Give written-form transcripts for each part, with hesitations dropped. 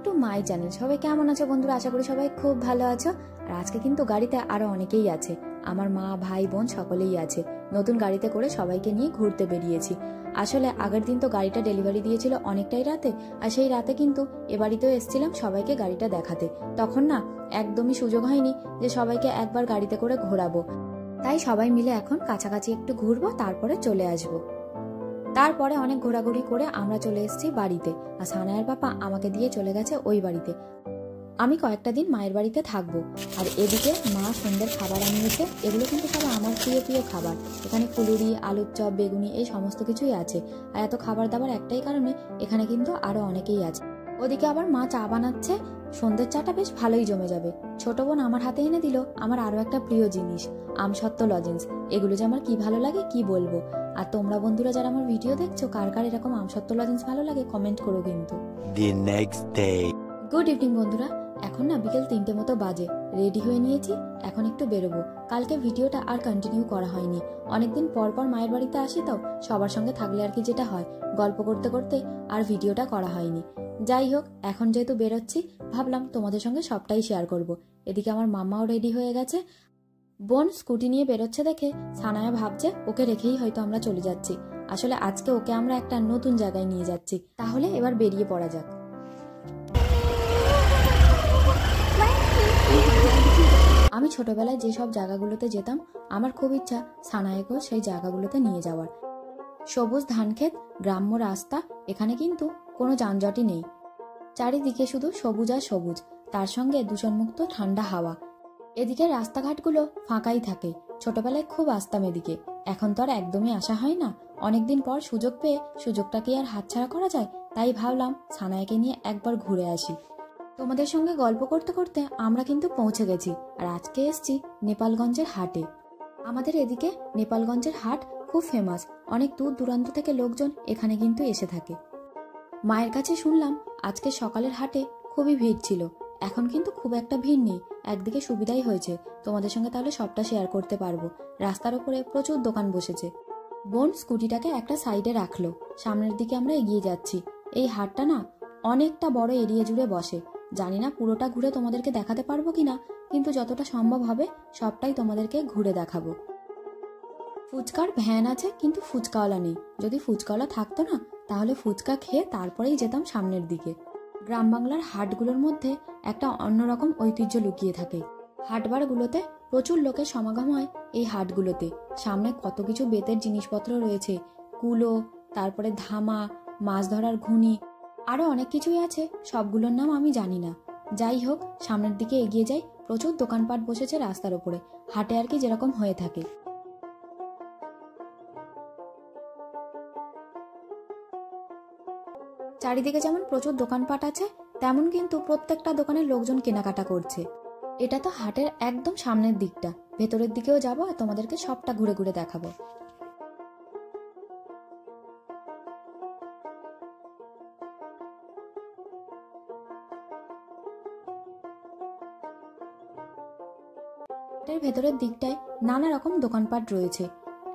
To my channel. সবাই কেমন আছো বন্ধুরা? আশা করি সবাই খুব ভালো আছো। আর আজকে কিন্তু গাড়িতে আরো অনেকেই আছে, আমার মা ভাই বোন সকলেই আছে। নতুন গাড়িতে করে সবাইকে নিয়ে ঘুরতে বেরিয়েছি। আসলে আগের দিন তো গাড়িটা ডেলিভারি দিয়েছিল অনেকটাই রাতে, আর সেই রাতে কিন্তু এ বাড়িতেও এসেছিলাম সবাইকে গাড়িটা দেখাতে। তখন না একদমই সুযোগ হয়নি যে সবাইকে একবার গাড়িতে করে ঘোরাবো। তাই সবাই মিলে এখন কাছাকাছি একটু ঘুরবো, তারপরে চলে আসবো। তারপরে অনেক ঘোরাঘুরি করে আমরা চলে এসেছি বাড়িতে, আর সানায়ার পাপা আমাকে দিয়ে চলে গেছে ওই বাড়িতে। আমি কয়েকটা দিন মায়ের বাড়িতে থাকবো। আর এদিকে মা সন্ধ্যের খাবার আনিয়েছে, এগুলো কিন্তু সব আমার প্রিয় প্রিয় খাবার। এখানে ফুলুরি, আলুর চপ, বেগুনি এই সমস্ত কিছুই আছে। আর এত খাবার দাবার একটাই কারণে, এখানে কিন্তু আরো অনেকেই আছে। ওদিকে আবার মা চা বানাচ্ছে, সন্ধ্যের চাটা বেশ ভালোই জমে যাবে। ছোট বোন আমার হাতে এনে দিল আমার আরো একটা প্রিয় জিনিস, আমসত্ত্ব লজেন্স। এগুলো যে আমার কি ভালো লাগে কি বলবো। আর তোমরা বন্ধুরা যারা আমার ভিডিও দেখছো, কার কার এরকম আমসত্ত্ব লজেন্স ভালো লাগে কমেন্ট করো কিন্তু। গুড ইভিনিং বন্ধুরা, এখন না বিকেল 3টে মতো বাজে। রেডি হয়ে নিয়েছি, এখন একটু বেরোবো। কালকে ভিডিওটা আর কন্টিনিউ করা হয়নি, অনেকদিন পর পর মায়ের বাড়িতে আসি, তো সবার সঙ্গে থাকলে আর কি যেটা হয়, গল্প করতে করতে আর ভিডিওটা করা হয়নি। যাই হোক, এখন যেহেতু বেরোচ্ছি, ভাবলাম তোমাদের সঙ্গে সবটাই শেয়ার করব। এদিকে আমার মামাও রেডি হয়ে গেছে। বোন স্কুটি নিয়ে বেরোচ্ছে দেখে সানায়া ভাবছে ওকে রেখেই হয়তো আমরা চলে যাচ্ছি। আসলে আজকে ওকে আমরা একটা নতুন জায়গায় নিয়ে যাচ্ছি। তাহলে এবার বেরিয়ে পড়া যাক। আমি ছোটবেলায় যেসব জায়গাগুলোতে যেতাম, আমার খুব ইচ্ছা সানায়াকেও সেই জায়গাগুলোতে নিয়ে যাওয়ার। সবুজ ধানক্ষেত, গ্রাম্য রাস্তা, এখানে কিন্তু কোনো যানজটই নেই। চারিদিকে শুধু সবুজ আর সবুজ, তার সঙ্গে দূষণমুক্ত ঠান্ডা হাওয়া। এদিকে রাস্তাঘাটগুলো ফাঁকাই থাকে। ছোটবেলায় খুব আসতাম এদিকে, এখন তো আর একদমই আসা হয় না। অনেকদিন পর সুযোগ পেয়ে সুযোগটাকে আর হাতছাড়া করা যায়, তাই ভাবলাম সানায়াকে নিয়ে একবার ঘুরে আসি। তোমাদের সঙ্গে গল্প করতে করতে আমরা কিন্তু পৌঁছে গেছি। আর আজকে এসছি নেপালগঞ্জের হাটে। আমাদের এদিকে নেপালগঞ্জের হাট খুব ফেমাস, অনেক দূর দূরান্ত থেকে লোকজন এখানে কিন্তু এসে থাকে। মায়ের কাছে শুনলাম আজকে সকালের হাটে খুবই ভিড় ছিল, এখন কিন্তু খুব একটা ভিড় নেই। একদিকে সুবিধাই হয়েছে, তোমাদের সঙ্গে তাহলে সবটা শেয়ার করতে পারবো। রাস্তার উপরে প্রচুর দোকান বসেছে। বোন স্কুটিটাকে একটা সাইডে রাখলো, সামনের দিকে আমরা এগিয়ে যাচ্ছি। এই হাটটা না অনেকটা বড় এরিয়া জুড়ে বসে। জানি না পুরোটা ঘুরে তোমাদেরকে দেখাতে পারবো কিনা, কিন্তু যতটা সম্ভব হবে সবটাই তোমাদেরকে ঘুরে দেখাবো। ফুচকার ভ্যান আছে, কিন্তু ফুচকাওয়ালা নেই। যদি ফুচকাওয়ালা থাকতো না, তাহলে ফুচকা খেয়ে তারপরেই যেতাম সামনের দিকে। গ্রাম বাংলার হাটগুলোর মধ্যে একটা অন্যরকম ঐতিহ্য লুকিয়ে থাকে। হাটবারগুলোতে প্রচুর লোকের সমাগম হয়। এই হাটগুলোতে সামনে কত কিছু বেতের জিনিসপত্র রয়েছে, কুলো, তারপরে ধামা, মাছ ধরার ঘুনি, আরো অনেক কিছুই আছে। সবগুলোর নাম আমি জানি না। যাই হোক, সামনের দিকে এগিয়ে যাই। প্রচুর দোকানপাট বসেছে রাস্তার উপরে, হাটে আর কি যেরকম হয়ে থাকে। চারিদিকে যেমন প্রচুর দোকানপাট আছে, তেমন কিন্তু প্রত্যেকটা দোকানের লোকজন কেনাকাটা করছে। এটা তো হাটের একদম সামনের দিকটা, ভেতরের দিকেও যাব আর তোমাদেরকে সবটা ঘুরে ঘুরে দেখাবো। হাটের ভেতরের দিকটায় নানা রকম দোকানপাট রয়েছে।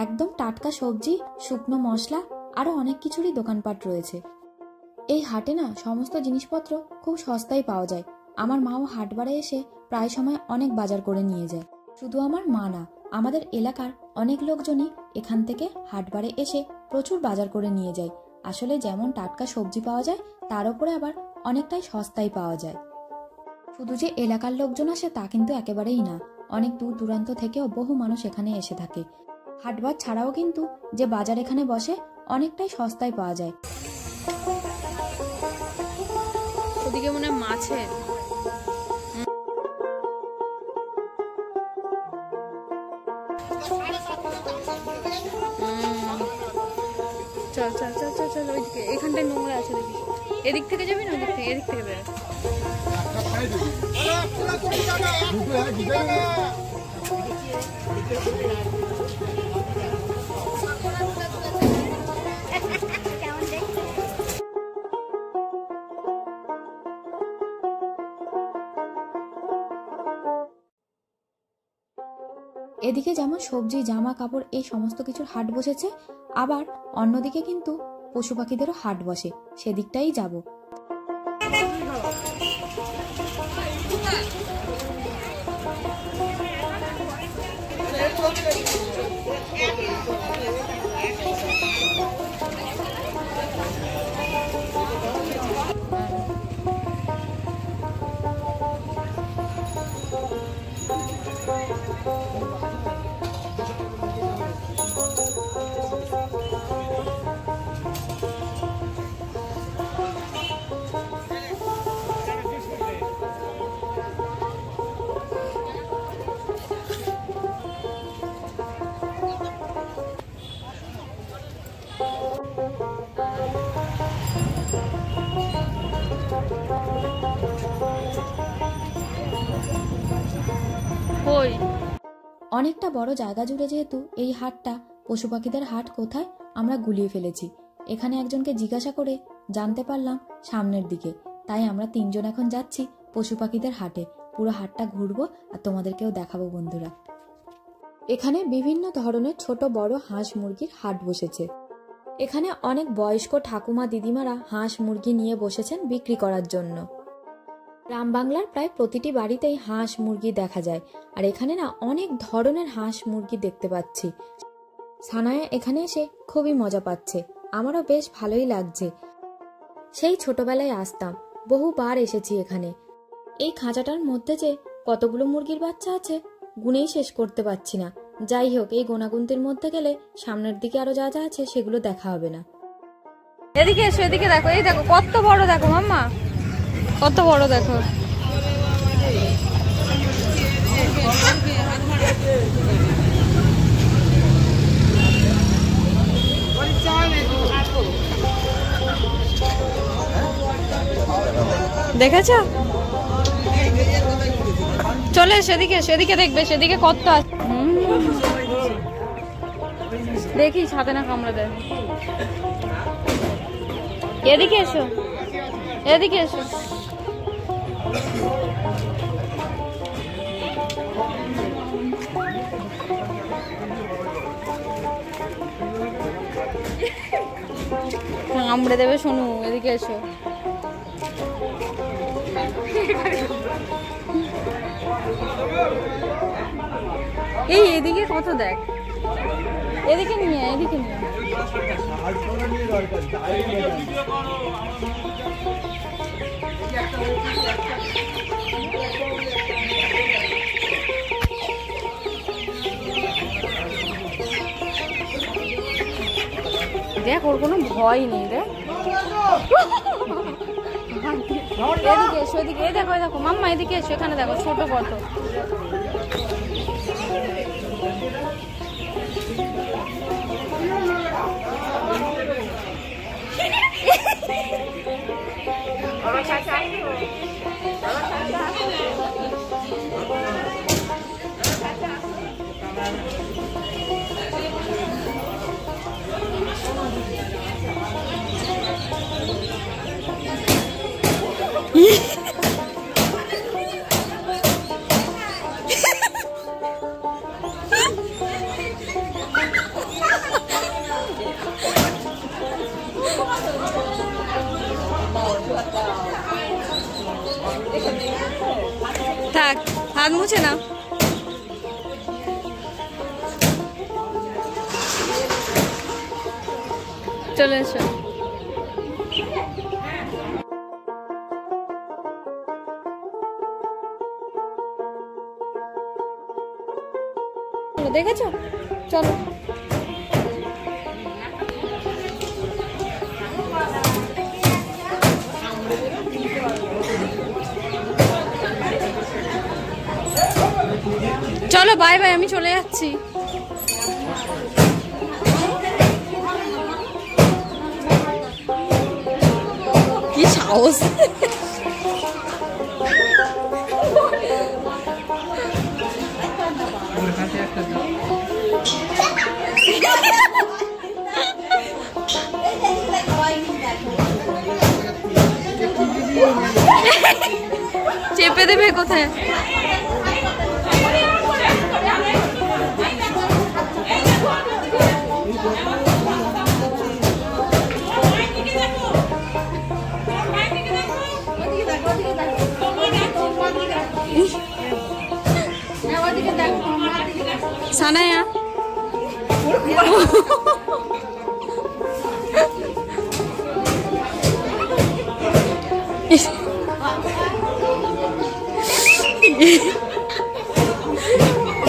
একদম টাটকা সবজি, শুকনো মশলা, আরো অনেক কিছুরই দোকানপাট রয়েছে। এই হাটে না সমস্ত জিনিসপত্র খুব সস্তায় পাওয়া যায়। আমার মাও হাটবারে এসে প্রায় সময় অনেক বাজার করে নিয়ে যায়। শুধু আমার মা না, আমাদের এলাকার অনেক লোকজনই এখান থেকে হাটবারে এসে প্রচুর বাজার করে নিয়ে যায়। আসলে যেমন টাটকা সবজি পাওয়া যায়, তার উপরে আবার অনেকটাই সস্তায় পাওয়া যায়। শুধু যে এলাকার লোকজন আসে তা কিন্তু একেবারেই না, অনেক দূর দূরান্ত থেকেও বহু মানুষ এখানে এসে থাকে। হাটবার ছাড়াও কিন্তু যে বাজার এখানে বসে, অনেকটাই সস্তায় পাওয়া যায়। ওদিকে মনে হয় মাছের চল চল চল চল চল, ওইদিকে এখানটায় নোংরা আছে দেখি। এদিক থেকে যাবি না ওদিক থেকে? এদিক থেকে বেরো। এদিকে যেমন সবজি, জামা কাপড় এই সমস্ত কিছুর হাট বসেছে, আবার অন্যদিকে কিন্তু পশু পাখিদেরও হাট বসে, সেদিকটাই যাব। অনেকটা বড় জায়গা জুড়ে যেহেতু এই হাটটা, পশু পাখিদের হাট কোথায় আমরা গুলিয়ে ফেলেছি। এখানে একজনকে জিজ্ঞাসা করে জানতে পারলাম সামনের দিকে। তাই আমরা 3 জন এখন যাচ্ছি পশু পাখিদের হাটে। পুরো হাটটা ঘুরবো আর তোমাদেরকেও দেখাবো বন্ধুরা। এখানে বিভিন্ন ধরনের ছোট বড় হাঁস মুরগির হাট বসেছে। এখানে অনেক বয়স্ক ঠাকুমা দিদিমারা হাঁস মুরগি নিয়ে বসেছেন বিক্রি করার জন্য। গ্রাম বাংলার প্রায় প্রতিটি বাড়িতেই হাঁস মুরগি দেখা যায়। আর এখানে না অনেক ধরনের হাঁস মুরগি দেখতে পাচ্ছি। সানায়া এখানে এসে খুবই মজা পাচ্ছে, আমারও বেশ ভালোই লাগছে। সেই ছোটবেলায় আসতাম, বহুবার এসেছি এখানে। এই খাঁচাটার মধ্যে যে কতগুলো মুরগির বাচ্চা আছে গুনেই শেষ করতে পারছি না। যাই হোক, এই গোনাগুন্তির মধ্যে গেলে সামনের দিকে আরো যা যা আছে সেগুলো দেখা হবে না। এদিকে এসো, এদিকে দেখো, এই দেখো কত বড়, দেখো মাম্মা কত বড় দেখো। দেখেছো? চলে সেদিকে, সেদিকে দেখবে, সেদিকে কত আছে। দেখি সাথে না কামড়ে দেয়। এদিকে এসো, এদিকে এসো। কামড়ে দেবে শোনো, এদিকে এসো। এই এদিকে কত দেখ, এদিকে নিয়ে, এদিকে নিয়ে। দেখ ওর কোনো ভয় নেই রে। এদিকে এসো, এদিকে, এই দেখো, দেখো মাম্মা এদিকে এসো, এখানে দেখো ছোট কত। থাক, হাত মুছে না। চলে এসো। দেখেছো? চলো। চলো বাই বাই, আমি চলে যাচ্ছি। কি সাহস! চেপে দেবে কোথায়? সানায়া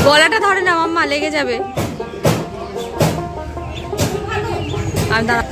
গলাটা ধরে না মাম্মা, লেগে যাবে। আর দাঁড়া,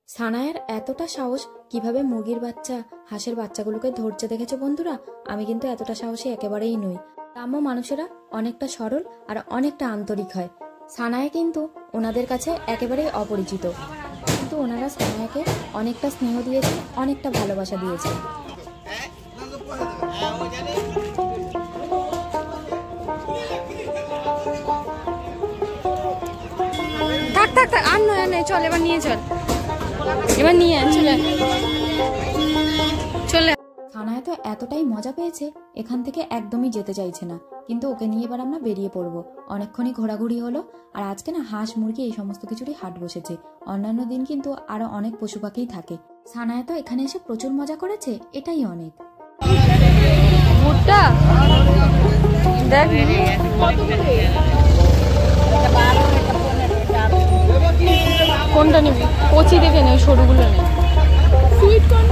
সানায়ের এতটা সাহস, কিভাবে মুরগির বাচ্চা হাঁসের বাচ্চাগুলোকে ধরছে দেখেছো বন্ধুরা। আমি কিন্তু এতটা সাহসী একেবারেই নই। গ্রাম্য মানুষেরা অনেকটা সরল আর অনেকটা আন্তরিক হয়। সানায়ে কিন্তু ওনাদের কাছে একেবারেই অপরিচিত, কিন্তু ওনারা সানায়াকে অনেকটা স্নেহ দিয়েছে, অনেকটা ভালোবাসা দিয়েছে। থাক থাক থাক, আর নয় আর নয়, চল এবার নিয়ে চল, এবার নিয়ে চলে চলে। সানায়া তো এতটাই মজা পেয়েছে, এখান থেকে একদমই যেতে চাইছে না। কিন্তু ওকে নিয়ে এবার আমরা বেরিয়ে পড়বো। অনেকক্ষণই ঘোরাঘুরি হলো, আর আজকে না হাঁস মুরগি এই সমস্ত কিছুরই হাট বসেছে। অন্যান্য দিন কিন্তু আরো অনেক পশু পাখিই থাকে। সানায়া তো এখানে এসে প্রচুর মজা করেছে, এটাই অনেক। ভুট্টা দেখ, কোনটা নিবি? কচি দেখে নেই, সরুগুলো নেই। সুইট কর্ন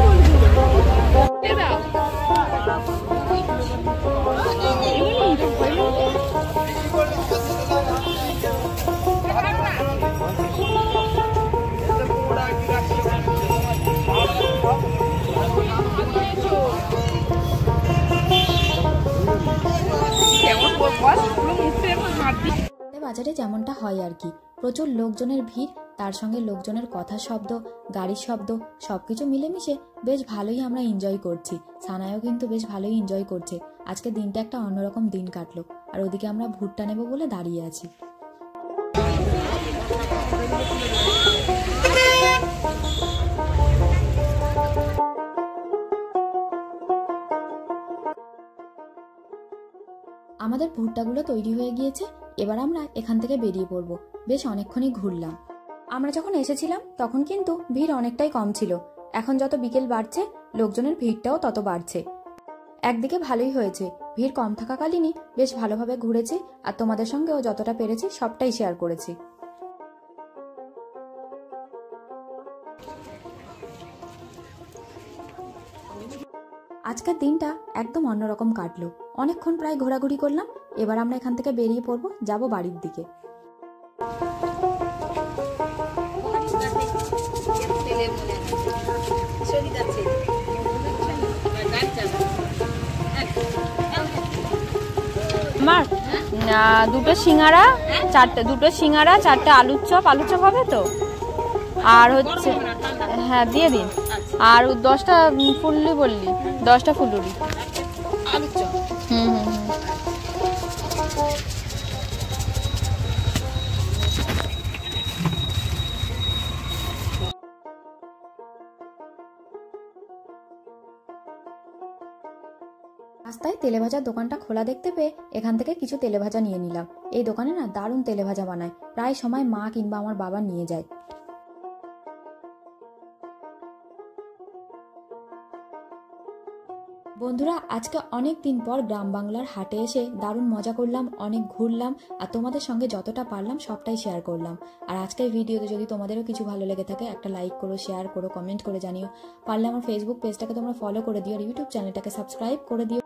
বাজারে যেমনটা হয় আর কি, প্রচুর লোকজনের ভিড়, তার সঙ্গে লোকজনের কথার শব্দ, গাড়ির শব্দ, সবকিছু মিলেমিশে বেশ ভালোই আমরা এনজয় করছি। সানায়াও কিন্তু বেশ ভালোই এনজয় করছে। আজকে দিনটা একটা অন্যরকম দিন কাটলো। আর ওদিকে আমরা ভুট্টা নেব বলে দাঁড়িয়ে আছি। আমাদের ভুট্টাগুলো তৈরি হয়ে গিয়েছে, এবার আমরা এখান থেকে বেরিয়ে পড়ব। বেশ অনেকক্ষণই ঘুরলাম। আমরা যখন এসেছিলাম তখন কিন্তু ভিড় অনেকটাই কম ছিল। এখন যত বিকেল বাড়ছে, লোকজনের ভিড়টাও তত বাড়ছে। একদিকে ভালোই হয়েছে, ভিড় কম থাকাকালীনই বেশ ভালোভাবে ঘুরেছি, আর তোমাদের সঙ্গেও যতটা পেরেছি সবটাই শেয়ার করেছি। আজকের দিনটা একদম অন্যরকম কাটলো। অনেকক্ষণ প্রায় ঘোরাঘুরি করলাম। এবার আমরা এখান থেকে বেরিয়ে পড়বো, যাব বাড়ির দিকে। আমার দুটো সিঙ্গারা, চারটে আলুর চপ হবে তো, আর হচ্ছে হ্যাঁ দিয়ে দিন, আর 10টা ফুললি বললি, 10টা ফুলুরি। রাস্তায় তেলেভাজার দোকানটা খোলা দেখতে পেয়ে এখান থেকে কিছু তেলেভাজা নিয়ে নিলাম। এই দোকানে না দারুণ তেলেভাজা বানায়, প্রায় সময় মা কিংবা আমার বাবা নিয়ে যায়। বন্ধুরা, আজকে অনেক দিন পর গ্রাম বাংলার হাটে এসে দারুণ মজা করলাম, অনেক ঘুরলাম, আর তোমাদের সঙ্গে যতটা পারলাম সবটাই শেয়ার করলাম। আর আজকের ভিডিওতে যদি তোমাদেরও কিছু ভালো লেগে থাকে, একটা লাইক করো, শেয়ার করো, কমেন্ট করে জানিও। পারলে আমার ফেসবুক পেজটাকে তোমরা ফলো করে দিও, আর ইউটিউব চ্যানেলটাকে সাবস্ক্রাইব করে দিও।